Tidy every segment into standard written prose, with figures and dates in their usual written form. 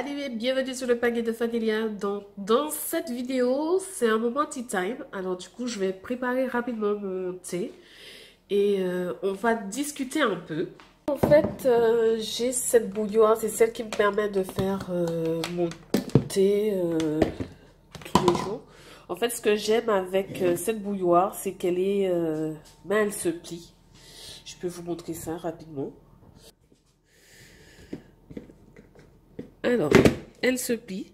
Salut et bienvenue sur le panier de Fanelia. Donc, dans cette vidéo, c'est un moment tea time. Alors du coup, je vais préparer rapidement mon thé et on va discuter un peu. En fait, j'ai cette bouilloire, c'est celle qui me permet de faire mon thé tous les jours. En fait, ce que j'aime avec cette bouilloire, c'est qu'elle est, elle se plie. Je peux vous montrer ça rapidement. Alors, elle se plie,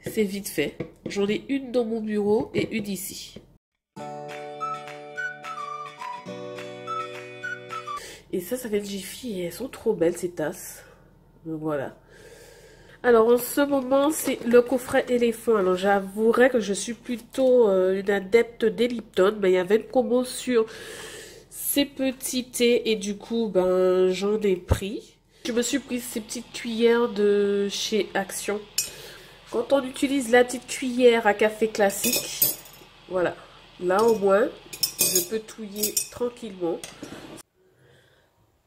c'est vite fait. J'en ai une dans mon bureau et une ici. Et ça fait une Jiffy et elles sont trop belles ces tasses. Donc voilà. Alors en ce moment, c'est le coffret éléphant. Alors j'avouerai que je suis plutôt une adepte des Lipton, mais il y avait une promo sur ces petits thés et du coup, ben j'en ai pris. Je me suis pris ces petites cuillères de chez Action. Quand on utilise la petite cuillère à café classique, voilà, là au moins, je peux touiller tranquillement.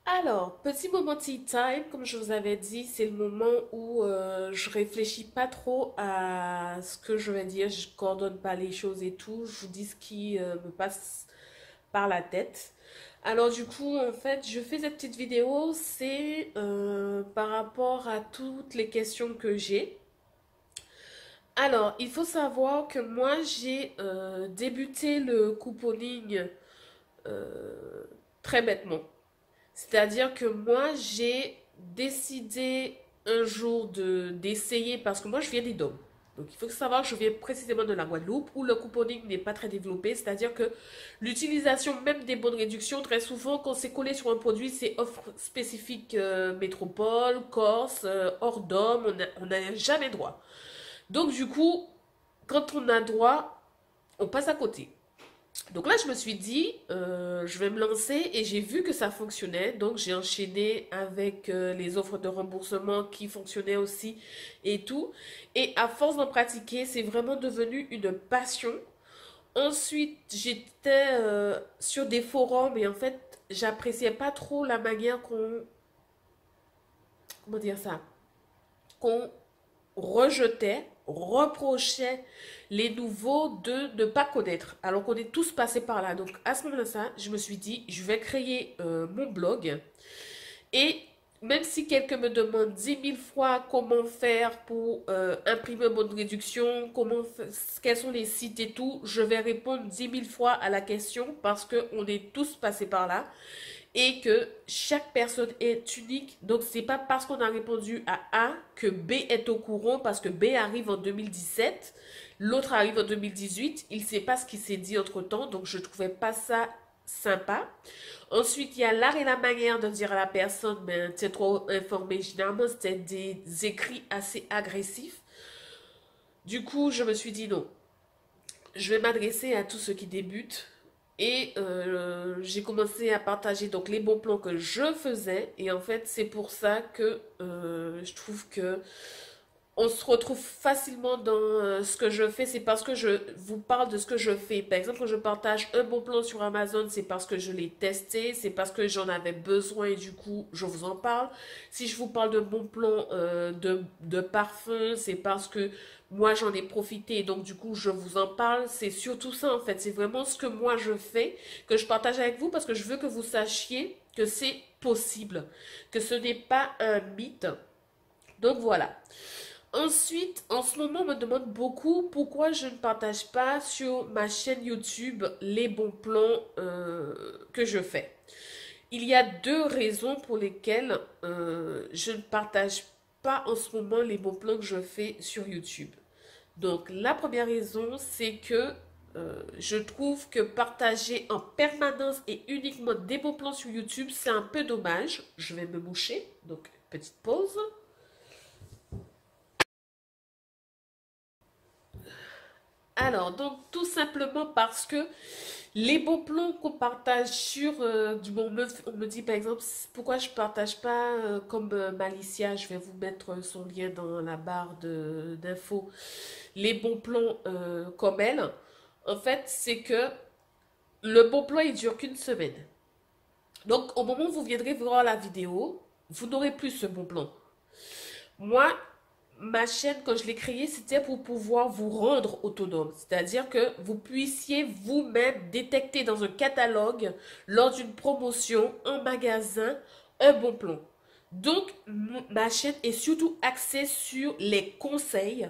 Alors, petit moment tea time, comme je vous avais dit, c'est le moment où je réfléchis pas trop à ce que je vais dire, je coordonne pas les choses et tout, je vous dis ce qui me passe par la tête. Alors du coup, en fait, je fais cette petite vidéo, c'est par rapport à toutes les questions que j'ai. Alors, il faut savoir que moi, j'ai débuté le couponing euh, très bêtement. C'est-à-dire que moi, j'ai décidé un jour d'essayer, parce que moi, je viens des DOM. Donc, il faut savoir que je viens précisément de la Guadeloupe, où le couponing n'est pas très développé. C'est-à-dire que l'utilisation même des bonnes réductions, très souvent, quand c'est collé sur un produit, c'est offre spécifique métropole, Corse, hors DOM, on n'a jamais droit. Donc du coup, quand on a droit, on passe à côté. Donc là, je me suis dit, je vais me lancer et j'ai vu que ça fonctionnait. Donc j'ai enchaîné avec les offres de remboursement qui fonctionnaient aussi et tout. Et à force d'en pratiquer, c'est vraiment devenu une passion. Ensuite, j'étais sur des forums et en fait, j'appréciais pas trop la manière qu'on... Comment dire ça? Qu'on rejetait, reprochait les nouveaux de ne pas connaître, alors qu'on est tous passés par là. Donc à ce moment-là, je me suis dit, je vais créer mon blog. Et même si quelqu'un me demande 10 000 fois comment faire pour imprimer une bonne réduction, quels sont les sites et tout, je vais répondre 10 000 fois à la question parce qu'on est tous passés par là et que chaque personne est unique. Donc, c'est pas parce qu'on a répondu à A que B est au courant, parce que B arrive en 2017, l'autre arrive en 2018. Il ne sait pas ce qui s'est dit entre-temps, donc je trouvais pas ça sympa. Ensuite, il y a l'art et la manière de dire à la personne, mais tu es trop informé. Généralement, c'était des écrits assez agressifs. Du coup, je me suis dit non. Je vais m'adresser à tous ceux qui débutent. Et j'ai commencé à partager donc les bons plans que je faisais. Et en fait, c'est pour ça que je trouve que on se retrouve facilement dans ce que je fais. C'est parce que je vous parle de ce que je fais. Par exemple, quand je partage un bon plan sur Amazon, c'est parce que je l'ai testé. C'est parce que j'en avais besoin et du coup, je vous en parle. Si je vous parle de bons plans de parfum, c'est parce que moi, j'en ai profité. Donc, du coup, je vous en parle. C'est surtout ça, en fait. C'est vraiment ce que moi, je fais, que je partage avec vous parce que je veux que vous sachiez que c'est possible, que ce n'est pas un mythe. Donc, voilà. Ensuite, en ce moment, on me demande beaucoup pourquoi je ne partage pas sur ma chaîne YouTube les bons plans que je fais. Il y a deux raisons pour lesquelles je ne partage pas en ce moment les bons plans que je fais sur YouTube. Donc, la première raison, c'est que je trouve que partager en permanence et uniquement des bons plans sur YouTube, c'est un peu dommage. Je vais me moucher, donc petite pause. Alors, donc tout simplement parce que les bons plans qu'on partage sur on me dit par exemple pourquoi je partage pas comme Malicia, je vais vous mettre son lien dans la barre d'infos, les bons plans comme elle. En fait, c'est que le bon plan il dure qu'une semaine. Donc au moment où vous viendrez voir la vidéo, vous n'aurez plus ce bon plan. Moi, ma chaîne, quand je l'ai créée, c'était pour pouvoir vous rendre autonome. C'est-à-dire que vous puissiez vous-même détecter dans un catalogue, lors d'une promotion, un magasin, un bon plan. Donc, ma chaîne est surtout axée sur les conseils.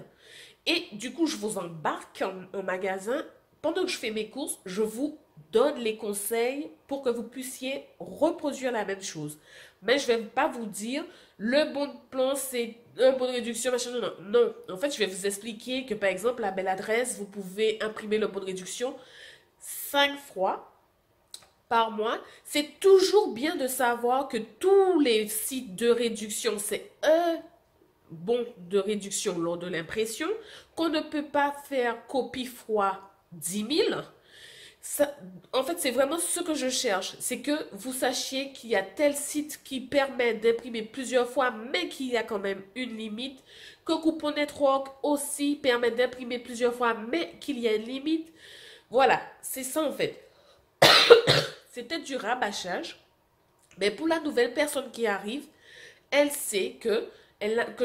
Et du coup, je vous embarque en magasin. Pendant que je fais mes courses, je vous donne les conseils pour que vous puissiez reproduire la même chose. Mais je ne vais pas vous dire le bon plan, c'est un bon de réduction, machin. Non, non, non. En fait, je vais vous expliquer que par exemple, la belle adresse, vous pouvez imprimer le bon de réduction 5 fois par mois. C'est toujours bien de savoir que tous les sites de réduction, c'est un bon de réduction lors de l'impression, qu'on ne peut pas faire copie fois 10 000. Ça, en fait, c'est vraiment ce que je cherche. C'est que vous sachiez qu'il y a tel site qui permet d'imprimer plusieurs fois, mais qu'il y a quand même une limite. Que Coupon Network aussi permet d'imprimer plusieurs fois, mais qu'il y a une limite. Voilà, c'est ça en fait. C'est peut-être du rabâchage, mais pour la nouvelle personne qui arrive, elle sait que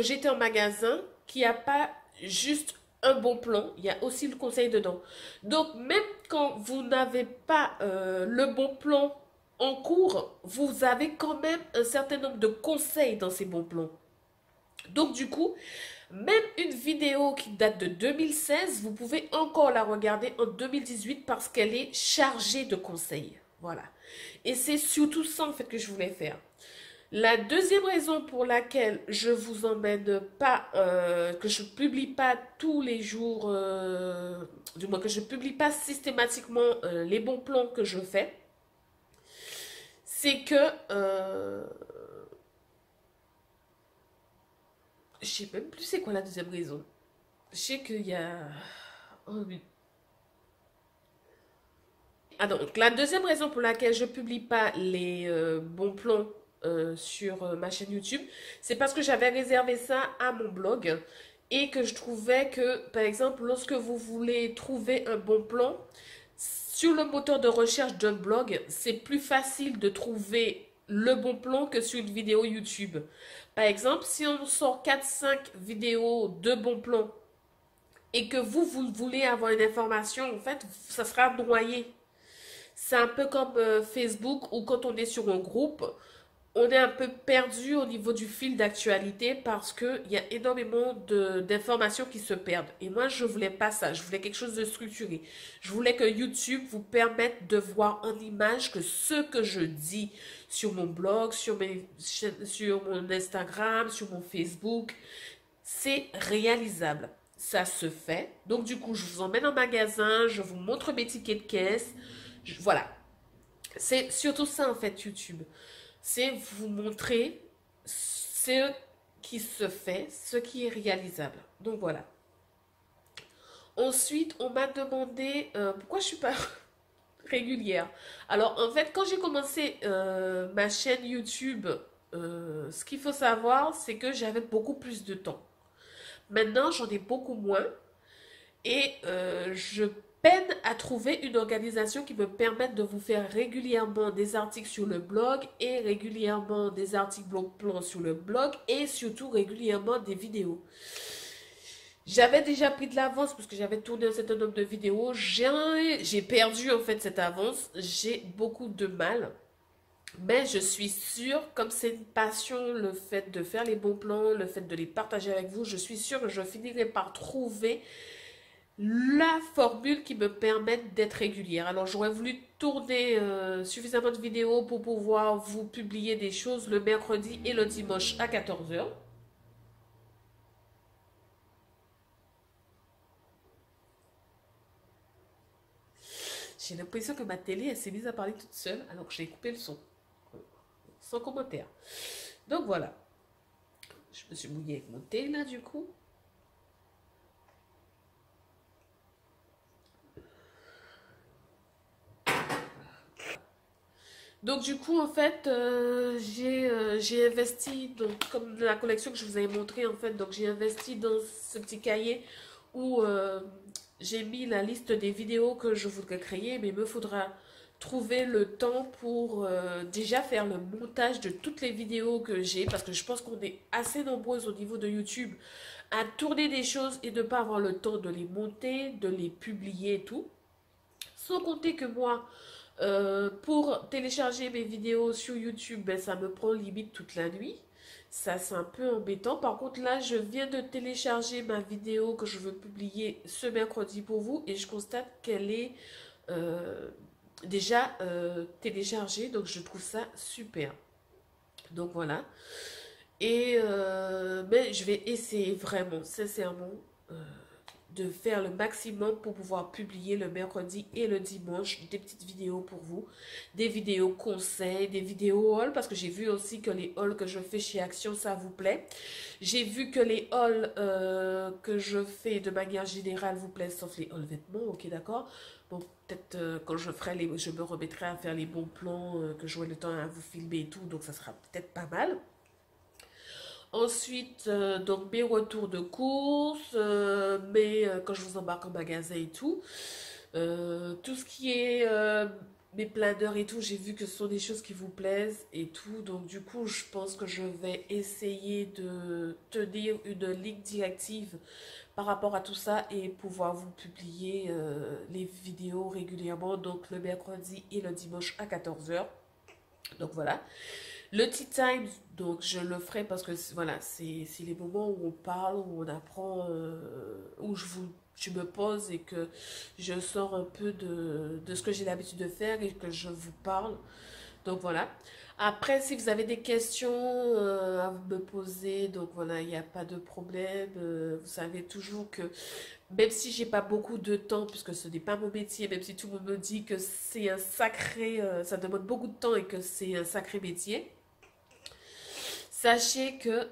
j'étais en magasin, qu'il n'y a pas juste un bon plan, il y a aussi le conseil dedans. Donc, même quand vous n'avez pas le bon plan en cours, vous avez quand même un certain nombre de conseils dans ces bons plans. Donc, du coup, même une vidéo qui date de 2016, vous pouvez encore la regarder en 2018 parce qu'elle est chargée de conseils. Voilà. Et c'est surtout ça, en fait, que je voulais faire. La deuxième raison pour laquelle je vous emmène pas, que je publie pas tous les jours, du moins que je publie pas systématiquement les bons plans que je fais, c'est que je sais même plus c'est quoi la deuxième raison. Je sais qu'il y a. Oh, oui. Ah donc la deuxième raison pour laquelle je publie pas les bons plans sur ma chaîne YouTube, c'est parce que j'avais réservé ça à mon blog et que je trouvais que, par exemple, lorsque vous voulez trouver un bon plan, sur le moteur de recherche d'un blog, c'est plus facile de trouver le bon plan que sur une vidéo YouTube. Par exemple, si on sort 4-5 vidéos de bons plans et que vous voulez avoir une information, en fait, ça sera noyé. C'est un peu comme Facebook où quand on est sur un groupe, on est un peu perdu au niveau du fil d'actualité parce qu'il y a énormément d'informations qui se perdent. Et moi, je voulais pas ça. Je voulais quelque chose de structuré. Je voulais que YouTube vous permette de voir en image que ce que je dis sur mon blog, sur mon Instagram, sur mon Facebook, c'est réalisable. Ça se fait. Donc, du coup, je vous emmène en magasin, je vous montre mes tickets de caisse. Voilà. C'est surtout ça, en fait, YouTube. C'est vous montrer ce qui se fait, ce qui est réalisable. Donc, voilà. Ensuite, on m'a demandé pourquoi je suis pas régulière. Alors, en fait, quand j'ai commencé ma chaîne YouTube, ce qu'il faut savoir, c'est que j'avais beaucoup plus de temps. Maintenant, j'en ai beaucoup moins et je peine à trouver une organisation qui me permette de vous faire régulièrement des articles sur le blog et régulièrement des articles plans sur le blog et surtout régulièrement des vidéos. J'avais déjà pris de l'avance parce que j'avais tourné un certain nombre de vidéos. J'ai perdu en fait cette avance. J'ai beaucoup de mal. Mais je suis sûre, comme c'est une passion, le fait de faire les bons plans, le fait de les partager avec vous, je suis sûre que je finirai par trouver la formule qui me permette d'être régulière. Alors j'aurais voulu tourner suffisamment de vidéos pour pouvoir vous publier des choses le mercredi et le dimanche à 14h. J'ai l'impression que ma télé, elle s'est mise à parler toute seule alors que j'ai coupé le son. Sans commentaire. Donc voilà. Je me suis mouillée avec mon thé là du coup. Donc du coup en fait j'ai investi donc, comme la collection que je vous avais montré en fait, donc j'ai investi dans ce petit cahier où j'ai mis la liste des vidéos que je voudrais créer, mais il me faudra trouver le temps pour déjà faire le montage de toutes les vidéos que j'ai, parce que je pense qu'on est assez nombreuses au niveau de YouTube à tourner des choses et de ne pas avoir le temps de les monter, de les publier et tout. Sans compter que moi, pour télécharger mes vidéos sur YouTube, ben, ça me prend limite toute la nuit. Ça, c'est un peu embêtant. Par contre, là, je viens de télécharger ma vidéo que je veux publier ce mercredi pour vous et je constate qu'elle est euh, déjà téléchargée. Donc, je trouve ça super. Donc, voilà. Et mais je vais essayer vraiment, sincèrement, de faire le maximum pour pouvoir publier le mercredi et le dimanche des petites vidéos pour vous, des vidéos conseils, des vidéos hauls, parce que j'ai vu aussi que les hauls que je fais chez Action, ça vous plaît. J'ai vu que les hauls que je fais de manière générale vous plaisent, sauf les hauls vêtements, ok d'accord. Bon, peut-être quand je ferai je me remettrai à faire les bons plans, que j'aurai le temps à vous filmer et tout, donc ça sera peut-être pas mal. Ensuite, donc mes retours de course, quand je vous embarque en magasin et tout. Tout ce qui est mes planeurs et tout, j'ai vu que ce sont des choses qui vous plaisent et tout. Donc du coup, je pense que je vais essayer de tenir une ligne directive par rapport à tout ça et pouvoir vous publier les vidéos régulièrement, donc le mercredi et le dimanche à 14 h. Donc voilà. Le tea time, donc je le ferai parce que voilà, c'est les moments où on parle, où on apprend, où je me pose et que je sors un peu de ce que j'ai l'habitude de faire et que je vous parle. Donc voilà. Après, si vous avez des questions à me poser, donc voilà, il n'y a pas de problème. Vous savez toujours que même si j'ai pas beaucoup de temps, puisque ce n'est pas mon métier, même si tout le monde me dit que c'est un sacré, ça demande beaucoup de temps et que c'est un sacré métier. Sachez que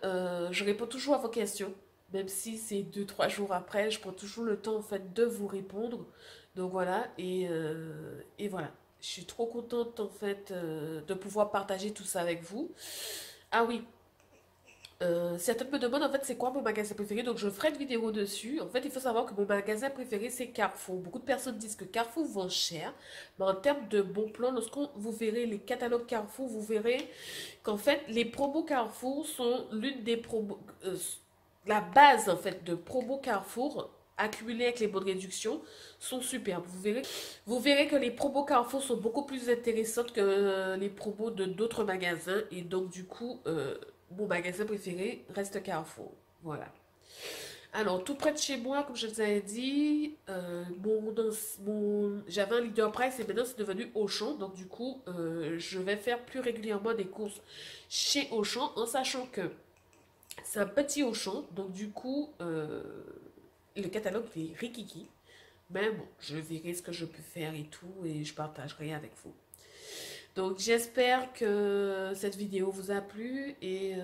je réponds toujours à vos questions, même si c'est 2, 3 jours après, je prends toujours le temps en fait de vous répondre. Donc voilà, et voilà. Je suis trop contente en fait de pouvoir partager tout ça avec vous. Ah oui, certaines me demandent en fait c'est quoi mon magasin préféré, donc je ferai une vidéo dessus. En fait, il faut savoir que mon magasin préféré c'est Carrefour. Beaucoup de personnes disent que Carrefour vend cher, mais en termes de bons plans, lorsqu'on vous verrez les catalogues Carrefour, vous verrez qu'en fait les promos Carrefour sont l'une des promos, la base en fait de promos Carrefour accumulées avec les bonnes réductions sont superbes. Vous verrez que les promos Carrefour sont beaucoup plus intéressantes que les promos de d'autres magasins et donc du coup mon magasin préféré reste Carrefour. Voilà. Alors, tout près de chez moi, comme je vous avais dit, j'avais un Leader Price et maintenant c'est devenu Auchan. Donc, du coup, je vais faire plus régulièrement des courses chez Auchan en sachant que c'est un petit Auchan. Donc, du coup, le catalogue est rikiki. Mais bon, je verrai ce que je peux faire et tout et je partagerai avec vous. Donc j'espère que cette vidéo vous a plu et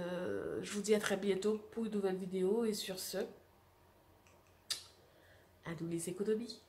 je vous dis à très bientôt pour une nouvelle vidéo et sur ce, à nous les économies.